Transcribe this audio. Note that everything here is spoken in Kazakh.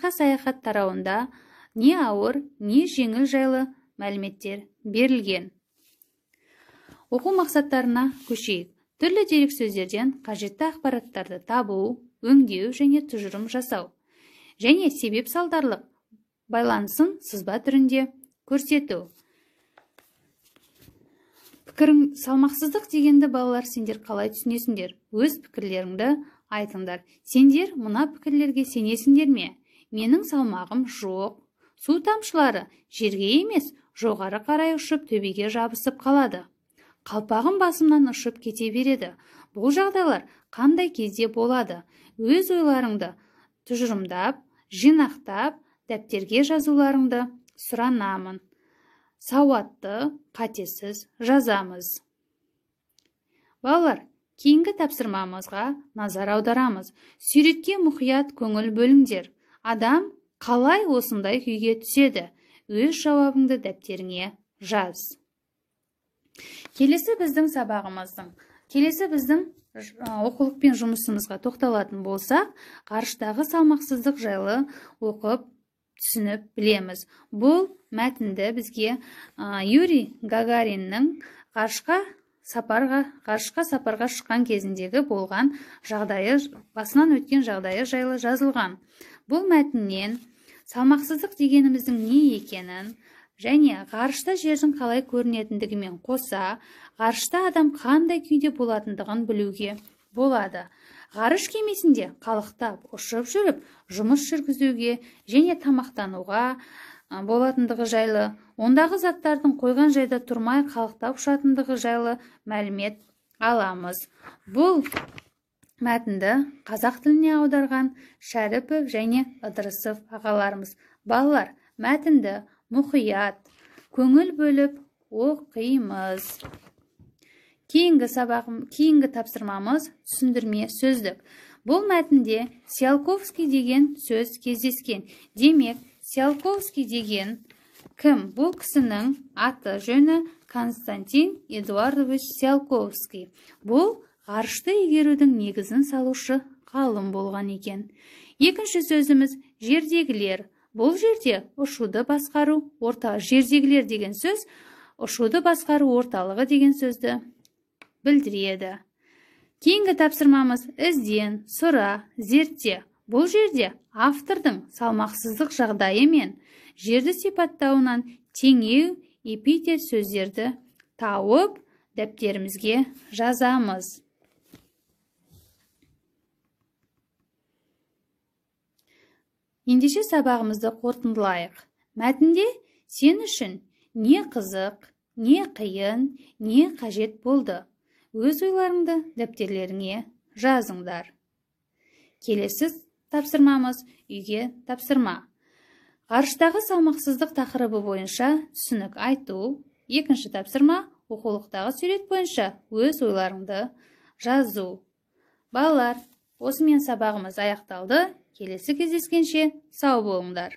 ғарышқа саяхат тарауында не ауыр, не жеңіл жайлы мәліметтер берілген. Оқу мақсаттарына көшейік. Түрлі дерексөздерден қажетті ақпараттарды табу, өңдеу және тұжырым жасау, және себеп салдарлық байланысын сызба түрінде көрсету. Салмақсыздық дегенді балалар сендер қалай түсінесіңдер? Өз пікірлеріңді айтыңдар. Сендер мына пікірлерге сенесіңдер ме? Менің салмағым жоқ. Су тамшылары жерге емес, жоғары қарай ұшып төбеге жабысып қалады. Қалпағым басымнан ұшып кете береді. Бұл жағдайлар қандай кезде болады? Өз ойларыңды тұжырымдап, жинақтап, дәптерге жазуларыңды сұранамын. Сауатты, қатесіз жазамыз. Балалар, кейінгі тапсырмамызға назар аударамыз. Суретке мұқият көңіл бөліңдер. Адам қалай осындай күйге түседі? Өз жауабыңды дәптеріңе жаз. Келесі біздің оқулықпен жұмысымызға тоқталатын болсақ, ғарыштағы салмақсыздық жайлы оқып, түсініп білеміз. Бұл мәтінді бізге Юрий Гагариннің ғарышқа сапарға шыққан кезіндегі болған жағдайы, басынан өткен жағдайы жайлы жазылған. Бұл мәтіннен салмақсыздық дегеніміздің не екенін және ғарышта жердің қалай көрінетіндігімен қоса, ғарышта адам қандай күйде болатындығын білуге болады. Ғарыш кемесінде қалықтап ұшып жүріп, жұмыс жүргізуге және тамақтануға болатындығы жайлы, ондағы заттардың қойған жайда тұрмай қалықтап ұшатындығы жайлы мәлімет аламыз. Бұл мәтінді қазақ тіліне аударған Шәріпов және Ыдырысов ағаларымыз. Балалар, мәтінді мұқият, көңіл бөліп оқимыз. Кейінгі тапсырмамыз түсіндірме сөздік. Бұл мәтінде Циолковский деген сөз кездескен. Демек, Циолковский деген кім? Бұл кісінің аты жөні Константин Эдуардович Циолковский. Бұл ғарышты игерудің негізін салушы ғалым болған екен. Екінші сөзіміз жердегілер. Бұл жерде ұшуды басқару орталығы. Жердегілер деген сөз ұшуды басқару орталығы деген сөзді білдіреді. Кейінгі тапсырмамыз ізден, сұра, зертте. Бұл жерде автордың салмақсыздық жағдайы мен жерді сипаттауынан теңеу, эпитет сөздерді тауып, дәптерімізге жазамыз. Ендеше сабағымызды қорытындылайық. Мәтінде сен үшін не қызық, не қиын, не қажет болды? Өз ойларыңды дәптерлеріңе жазыңдар. Келесі тапсырмамыз үйге тапсырма. Ғарыштағы салмақсыздық тақырыбы бойынша түсінік айту. Екінші тапсырма оқулықтағы сурет бойынша өз ойларыңды жазу. Балалар, осымен сабағымыз аяқталды. Келесі кездескенше сау болыңдар.